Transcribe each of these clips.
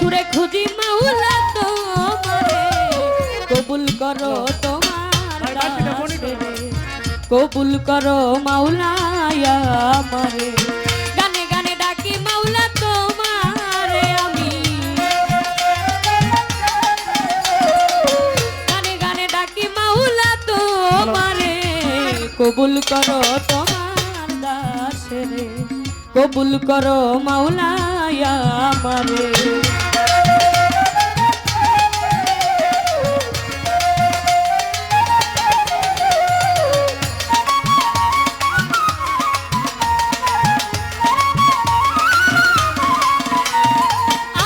সুরে খুঁজি মাওলা তোমারে কবুল করো তোমার দাসেরে কবুল করো মাওলা আমারে গানে গানে ডাকি মাওলা তোমারে আমি গানে গানে ডাকি মাওলা তোমারে কবুল করো তোমার দাসেরে কবুল করো মাওলা আমারে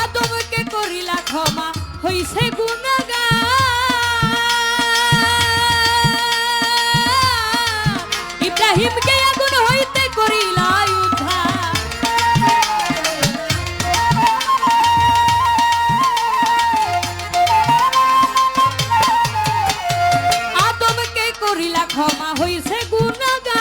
আদমকে করিলা ক্ষমা হইছে গুনাহগার ইব্রাহিমকে আগুন হইতে করিলা করিলা ক্ষমা হইছে গুনাহগার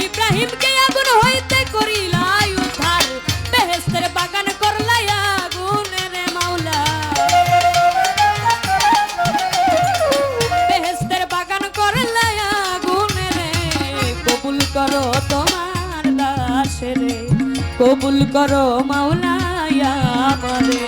ইব্রাহিমকে আগুন হইতে করিলা উদ্ধার বেহেশতের বাগান করলা আগুনের মাওলা বেহেশতের বাগান করলা আগুনের কবুল করো তোমার দাসেরে কবুল করো মাওলা আমারে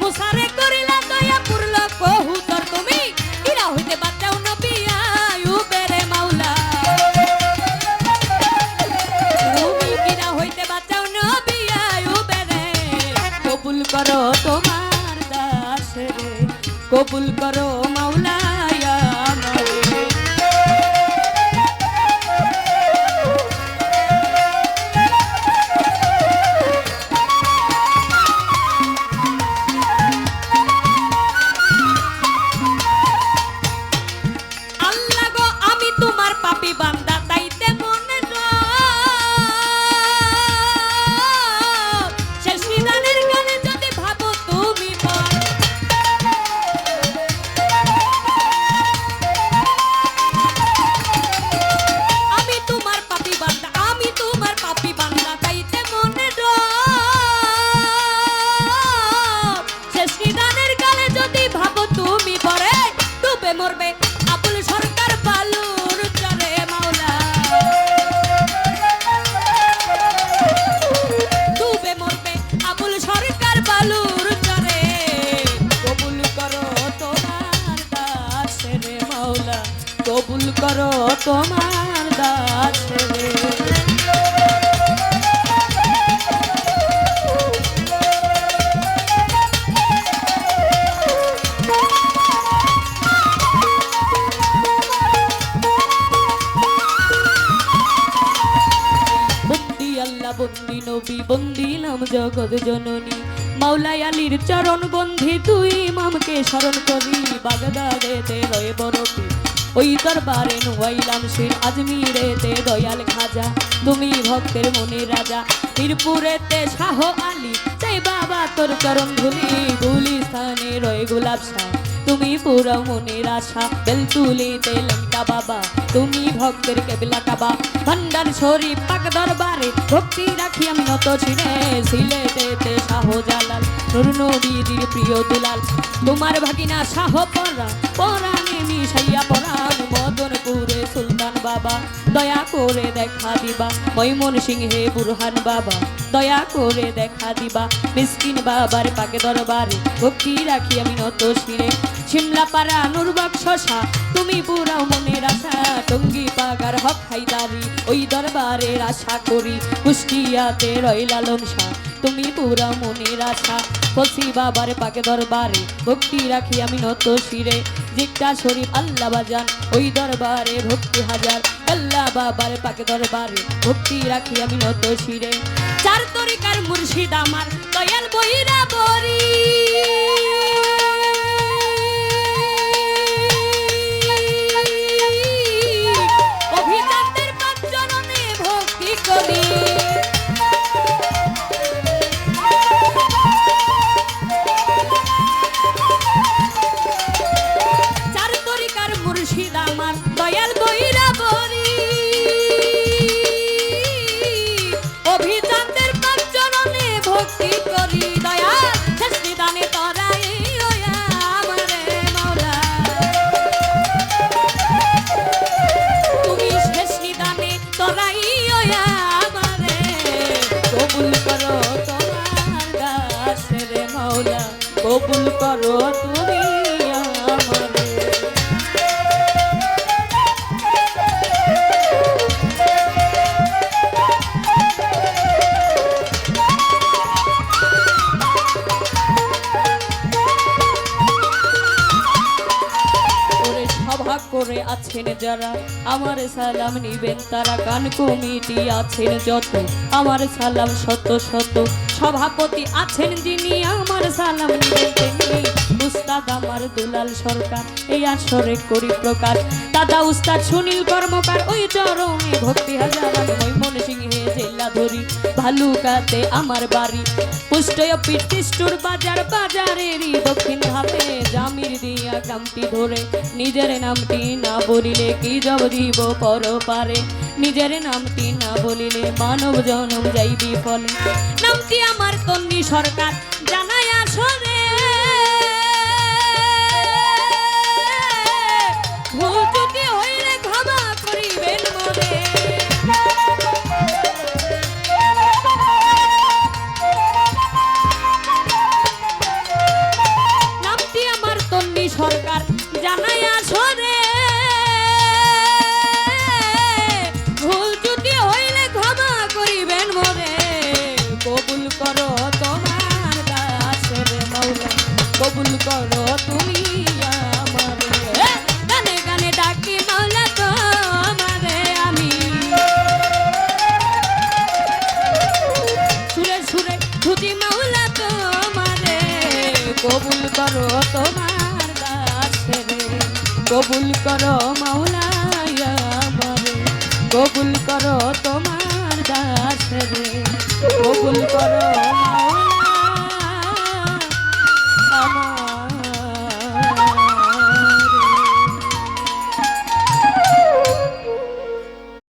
মুসারে করিলা দয়া পুরল কহুতর তুমি কিরা হইতে বাঁচাও নবী আইয়ুবের মাওলা তুমি কিরা হইতে বাঁচাও নবী আইয়ুবের কবুল করো তোমার দাসেরে কবুল করো মাওলা আমারে মরবে আবুল সরকার বালুর চরে মাওলা ডুবে মরবে আবুল সরকার বালুর চরে কবুল করো তোমার দাসেরে মাওলা কবুল করো তোমার দাসেরে বন্দি নবী বন্দিলাম জগৎ জননী মাওলা আলীর চরণ বন্ধি তুই ইমামকে স্মরণ করি বাগদাদেতে রয়ে বরফি ওই দরবারে নুয়াইলাম শির আজমিরেতে দয়াল খাজা তুমি ভক্তের মনে রাজা মিরপুরেতে শাহ আলী চাই বাবা তোর চরণ ধুলি গুলিস্তানে রয়ে গোলাপ শাহ তুমি পুরা মনের আশা বেলতুলিতে লঙ্কা বাবা তুমি ভক্তের কেবলা কাবা ভান্ডার শরীফ পাক দরবারে ভক্তি রাখি আমি নত ছিনে সিলেটেতে শাহ জালাল নুর নবীর প্রিয় দুলাল তোমার ভাগিনা শাহ পরাণে মিশাইয়া পরাণ মদনপুরে সুলতান বাবা দয়া করে দেখা দিবা ময়মন সিংহে বুরহান বাবা দয়া করে দেখা দিবা মিসকিন বাবার পাকে দরবারে ভক্তি রাখি আমি নত শিরে শিমলা পাড়া নূর বক্সা তুমি পুরা মনের আশা টঙ্গি পাগার হক হাইদারি ওই দরবারের আশা করি কুষ্টিয়াতে রয় লালন শাহ তুমি পুরা মনের আশা বলছি বাবার পাকে দরবারে ভক্তি রাখি আমি নত শিরে জিজ্ঞা শরীফ আল্লাহ বাজান ওই দরবারে ভক্তি হাজার আল্লাহ বাবার পাকে দরবারে ভক্তি রাখি আমি নত শিরে চার তরিকার মুর্শিদ আমার দয়াল বইরা বরি অভিজাতদের পাঁচজনে ভক্তি করি চার তরিকার মুর্শিদ আমার দয়াল বইরা বরি অভিজাতদের পাঁচজনে ভক্তি করি দয়াল শেষ নিদানে তরাই আমারে মাওলা তুমি শেষ নিদানে তরাই আমারে কবুল করো তোমার দাসে রে মাওলা কবুল করো তুমি আমারে ওরে সভা করে আছেন যারা আমার সালাম নিবেন তারা গান কমিটি আছেন যত আমার সালাম শত শত সভাপতি আছেন যিনি আমার সালাম নিবেন তিনি উস্তাদ আমার দুলাল সরকার এই আসরে করি প্রকাশ দাদা উস্তাদ সুনীল কর্মকার ওই চরণে ভক্তি হাজার আমি মৈমন সিংহে জেলা ধরি ভালুকাতে আমার বাড়ি পুষ্টয় পিটিস্টুর বাজার বাজারেরই দক্ষিণ ধাপে জামির দিয়া কামটি ধরে নিজের নামটি না বলিলে কি জব জীব পর পারে নিজের নামটি না বলিলে মানব জনম যাইবি ফলে নামটি আমার তন্নি সরকার জানাই আসরে ভুল ত্রুটি হইলে ক্ষমা করিবেন মোরে নামটি আমার তন্নি সরকার জানাই আসরে ভুল ত্রুটি হইলে ক্ষমা করিবেন মোরে কবুল করো তোমার দাসে রে মাওলা কবুল করো তুমি আমারে গানে গানে ডাকি মাওলা তোমারে আমি সুরে সুরে খুঁজি মাওলা তোমারে কবুল করো তোমার দাসে রে কবুল করো মাওলা আমারে কবুল করো তোমার দাসে রে কবুল করো